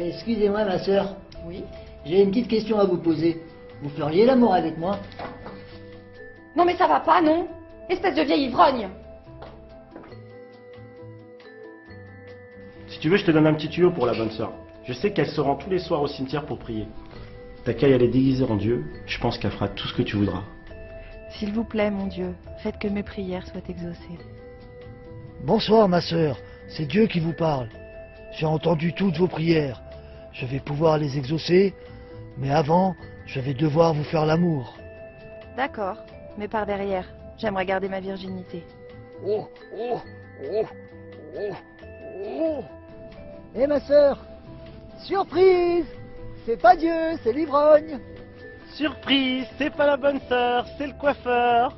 Excusez-moi, ma sœur. Oui. J'ai une petite question à vous poser. Vous feriez l'amour avec moi? Non mais ça va pas, non? Espèce de vieille ivrogne. Si tu veux, je te donne un petit tuyau pour la bonne sœur. Je sais qu'elle se rend tous les soirs au cimetière pour prier. T'as qu'à y aller déguisée en Dieu, je pense qu'elle fera tout ce que tu voudras. S'il vous plaît, mon Dieu, faites que mes prières soient exaucées. Bonsoir ma sœur, c'est Dieu qui vous parle. J'ai entendu toutes vos prières. Je vais pouvoir les exaucer, mais avant, je vais devoir vous faire l'amour. D'accord, mais par derrière, j'aimerais garder ma virginité. Eh ma sœur, surprise! C'est pas Dieu, c'est l'ivrogne! Surprise, c'est pas la bonne sœur, c'est le coiffeur.